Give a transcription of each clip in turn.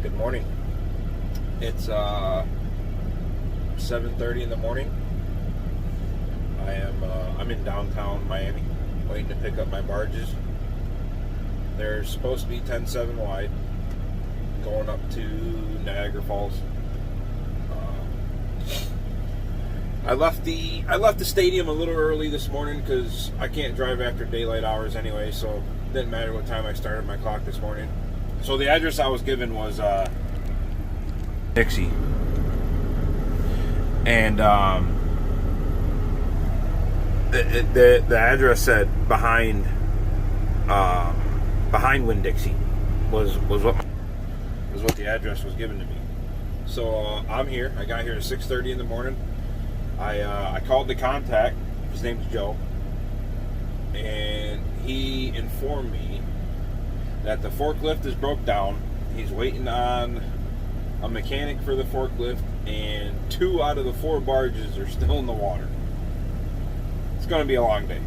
Good morning. It's 7:30 in the morning. I'm in downtown Miami, waiting to pick up my barges. They're supposed to be 10.7 wide, going up to Niagara Falls. I left the stadium a little early this morning because I can't drive after daylight hours anyway, so it didn't matter what time I started my clock this morning. So the address I was given was Dixie, and the address said behind Winn-Dixie was what the address was given to me. So I'm here. I got here at 6:30 in the morning. I called the contact. His name's Joe, and he informed me that the forklift is broke down. He's waiting on a mechanic for the forklift, and 2 out of the 4 barges are still in the water. It's going to be a long day.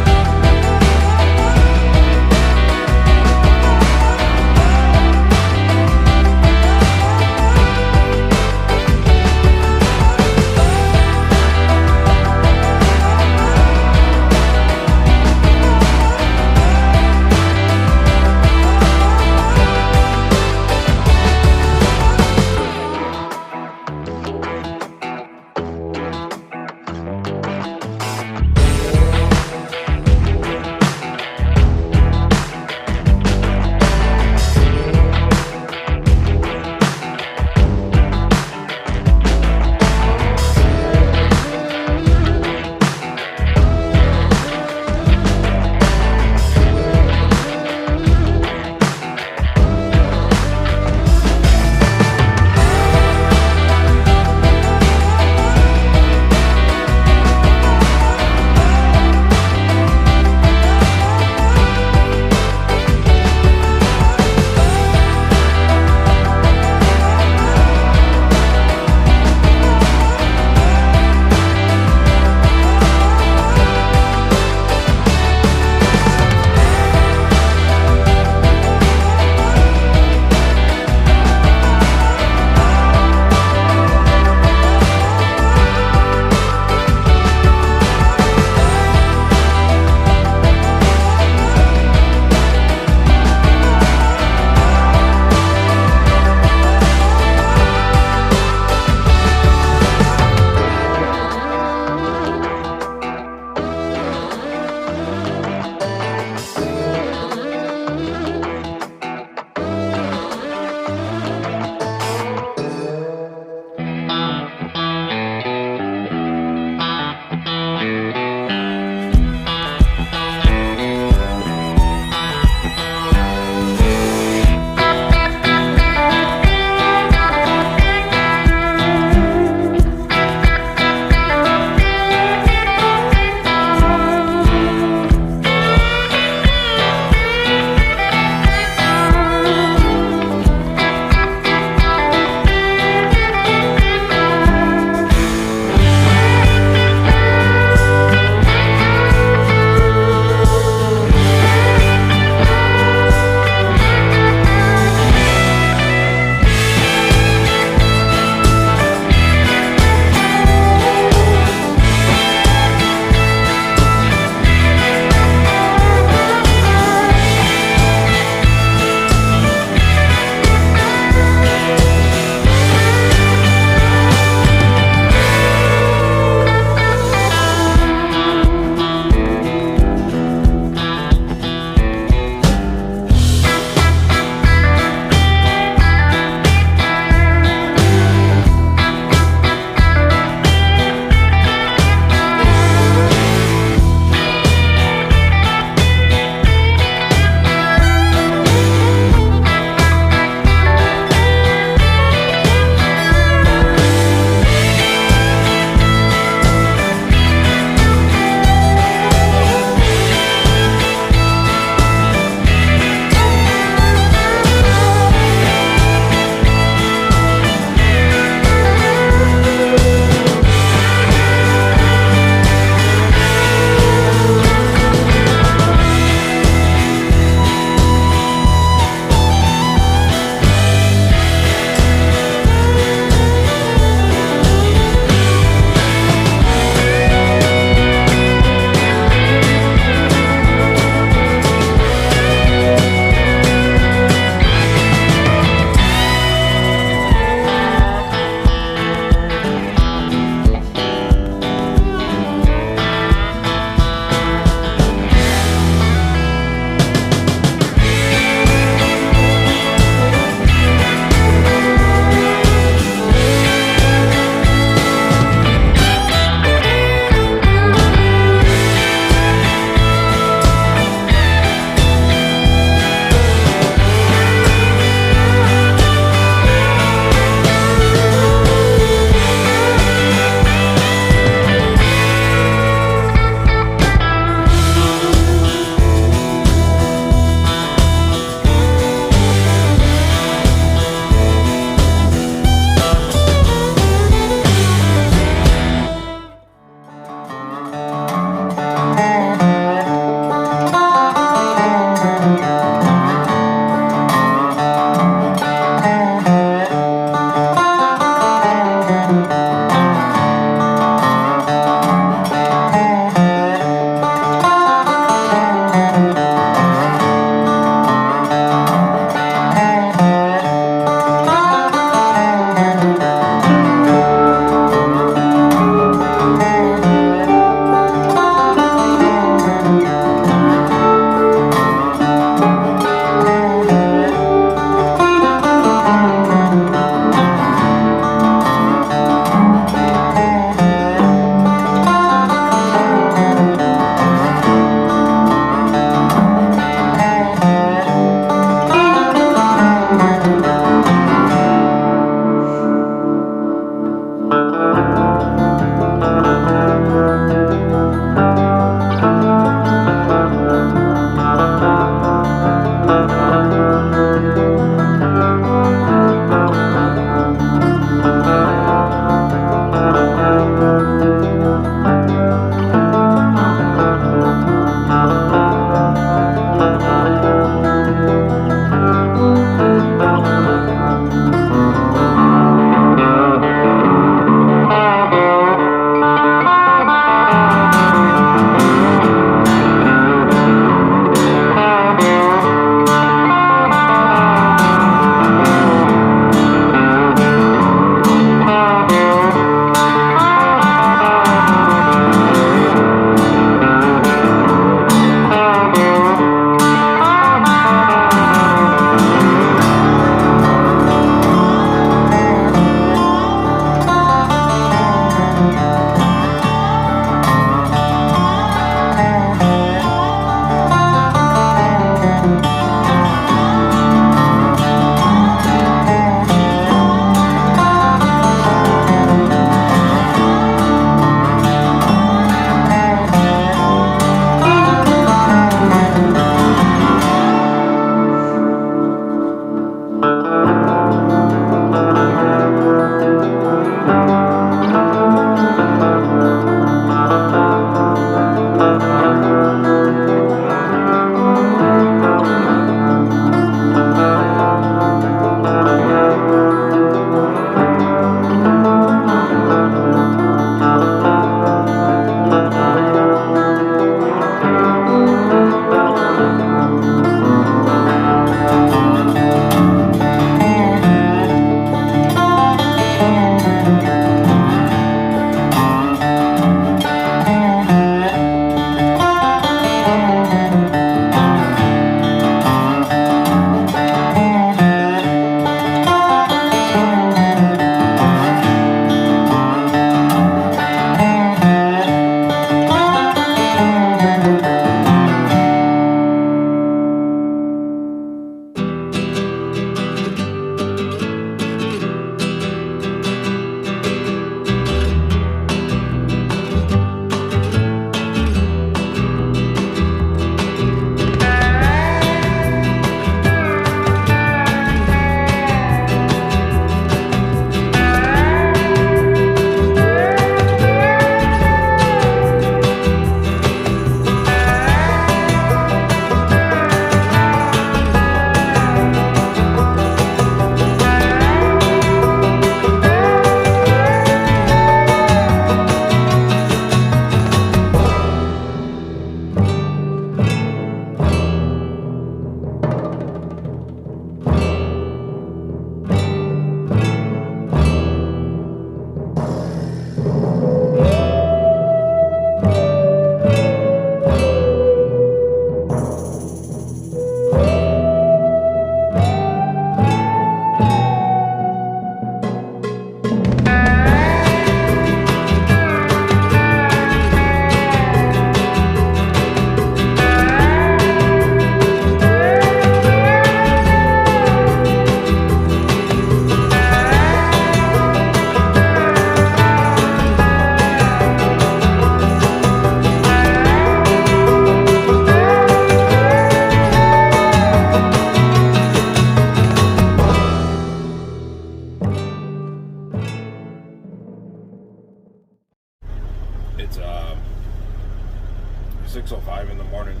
6:05 in the morning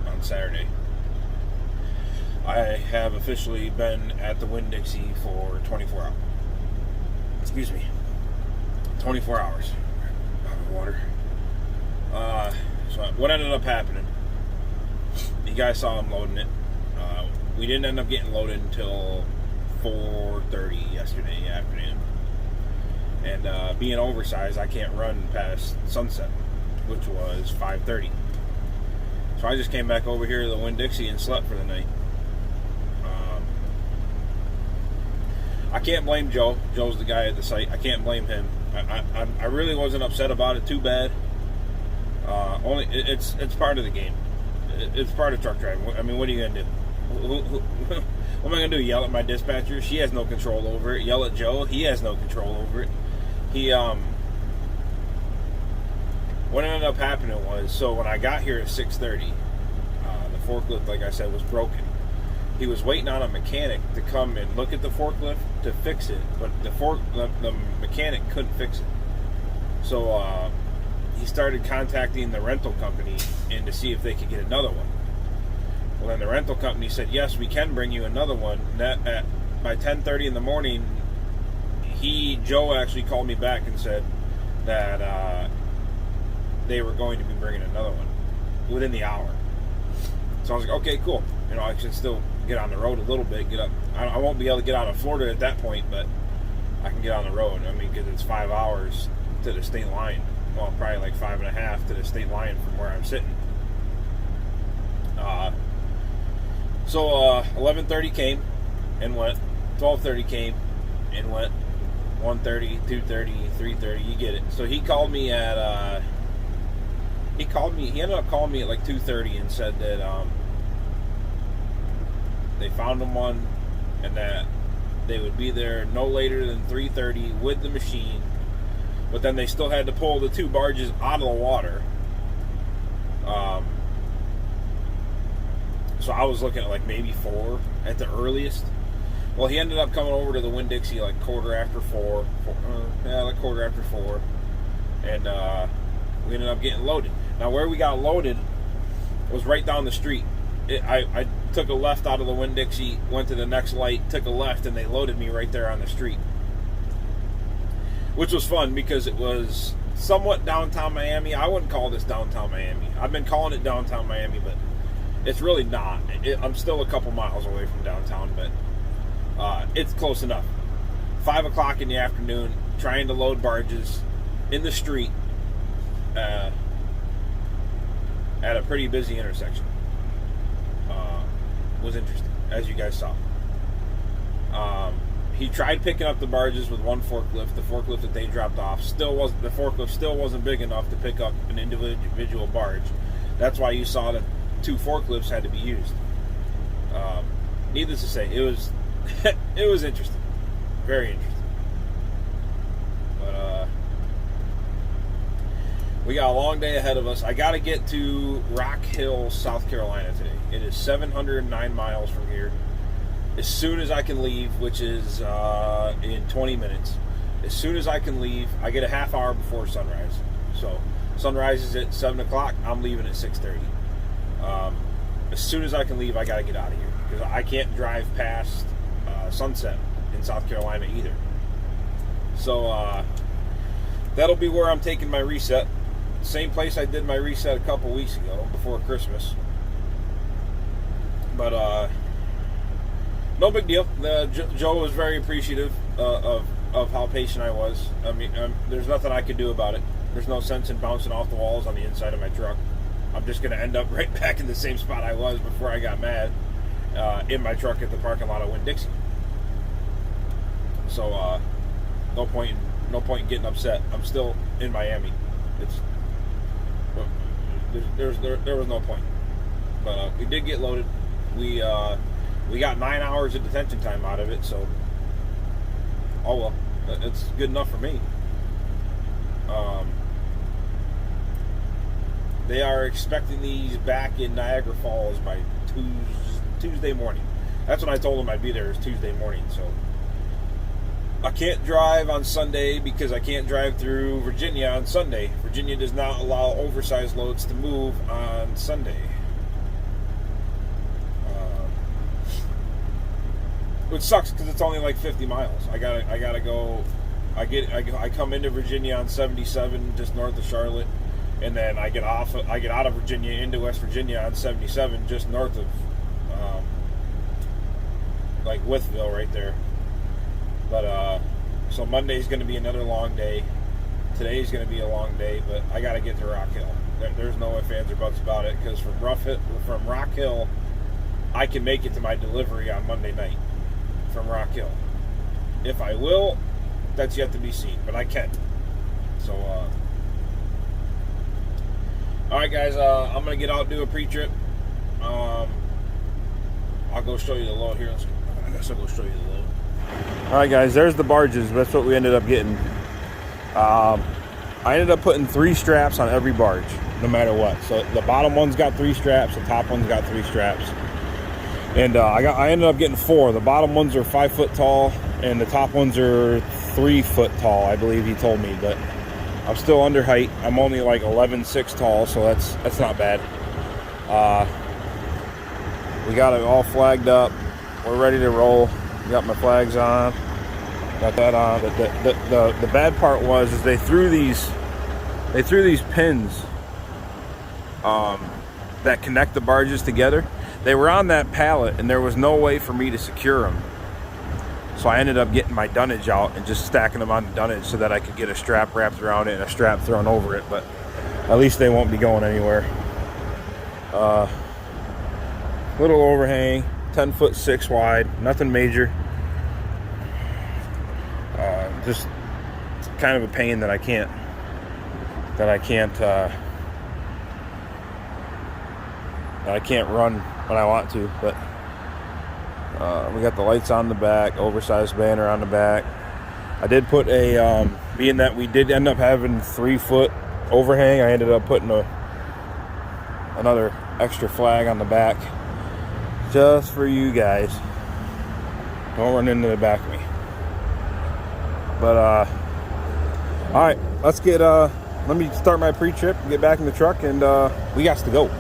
on Saturday. I have officially been at the Winn-Dixie for 24 hours. Excuse me. 24 hours. Out of water. So what ended up happening, you guys saw him loading it. We didn't end up getting loaded until 4:30 yesterday afternoon. And being oversized, I can't run past sunset, which was 5:30. So I just came back over here to the Winn-Dixie and slept for the night. I can't blame Joe. Joe's the guy at the site. I can't blame him. I really wasn't upset about it too bad. Only it's part of the game. It's part of truck driving. I mean, what are you gonna do? What am I gonna do? Yell at my dispatcher? She has no control over it. Yell at Joe? He has no control over it. What ended up happening was, so when I got here at 6:30, the forklift, like I said, was broken. He was waiting on a mechanic to come and look at the forklift to fix it, but the mechanic couldn't fix it. So he started contacting the rental company and to see if they could get another one. Well, then the rental company said, yes, we can bring you another one. By 10:30 in the morning, Joe actually called me back and said that they were going to be bringing another one within the hour. So I was like, okay, cool. You know, I should still get on the road a little bit. Get up. I won't be able to get out of Florida at that point, but I can get on the road. I mean, because it's 5 hours to the state line. Well, probably like 5.5 to the state line from where I'm sitting. So 11:30 came and went. 12:30 came and went. 1:30, 2:30, 3:30. You get it. So he called me at. He ended up calling me at like 2:30 and said that they found him one and that they would be there no later than 3:30 with the machine. But then they still had to pull the 2 barges out of the water. So I was looking at like maybe 4 at the earliest. Well, he ended up coming over to the Winn-Dixie like quarter after 4. Like quarter after 4. And we ended up getting loaded. Now, where we got loaded was right down the street. I took a left out of the Winn-Dixie, went to the next light, took a left, and they loaded me right there on the street. Which was fun because it was somewhat downtown Miami. I wouldn't call this downtown Miami. I've been calling it downtown Miami, but it's really not. I'm still a couple miles away from downtown, but it's close enough. 5 o'clock in the afternoon, trying to load barges in the street at a pretty busy intersection. Was interesting, as you guys saw. He tried picking up the barges with one forklift. The forklift that they dropped off still wasn't big enough to pick up an individual barge. That's why you saw that 2 forklifts had to be used. Needless to say, it was it was interesting, very interesting. But we got a long day ahead of us. I got to get to Rock Hill, South Carolina today. It is 709 miles from here. As soon as I can leave, which is in 20 minutes, as soon as I can leave, I get a half hour before sunrise. So sunrise is at 7 o'clock. I'm leaving at 6:30. As soon as I can leave, I got to get out of here because I can't drive past sunset in South Carolina either. So that'll be where I'm taking my reset. Same place I did my reset a couple weeks ago before Christmas. But no big deal. Joe was very appreciative of how patient I was. I mean, there's nothing I could do about it. There's no sense in bouncing off the walls on the inside of my truck. I'm just going to end up right back in the same spot I was before I got mad in my truck at the parking lot of Winn-Dixie. So no point in getting upset. I'm still in Miami. There was no point. But we did get loaded. We got 9 hours of detention time out of it, so oh well, it's good enough for me. They are expecting these back in Niagara Falls by Tuesday morning. That's when I told them I'd be there, is Tuesday morning. So I can't drive on Sunday because I can't drive through Virginia on Sunday. Virginia does not allow oversized loads to move on Sunday. Which sucks because it's only like 50 miles. I gotta go. I come into Virginia on 77 just north of Charlotte, and then I get out of Virginia into West Virginia on 77 just north of like Wytheville right there. But so Monday's going to be another long day. Today's going to be a long day, but I got to get to Rock Hill. There's no ifs, ands, or buts about it, because from Rock Hill, I can make it to my delivery on Monday night from Rock Hill. If I will, that's yet to be seen, but I can. So, all right, guys, I'm going to get out and do a pre-trip. I'll go show you the load here. I guess I'll go show you the load. All right, guys, there's the barges. That's what we ended up getting. I ended up putting 3 straps on every barge, no matter what. So the bottom one's got 3 straps, the top one's got 3 straps. And I ended up getting 4. The bottom ones are 5 foot tall, and the top ones are 3 foot tall, I believe he told me. But I'm still under height. I'm only like 11.6 tall, so that's not bad. We got it all flagged up. We're ready to roll. Got my flags on. Got that on. The bad part was they threw these pins that connect the barges together. They were on that pallet, and there was no way for me to secure them. So I ended up getting my dunnage out and just stacking them on the dunnage so that I could get a strap wrapped around it and a strap thrown over it. But at least they won't be going anywhere. Little overhang, 10'6" wide, nothing major. Just kind of a pain that I can't run when I want to. But we got the lights on the back, oversized banner on the back. I did put a being that we did end up having 3 foot overhang, I ended up putting another extra flag on the back just for you guys. Don't run into the back of me. But all right, let's get let me start my pre-trip, get back in the truck, and we got to go.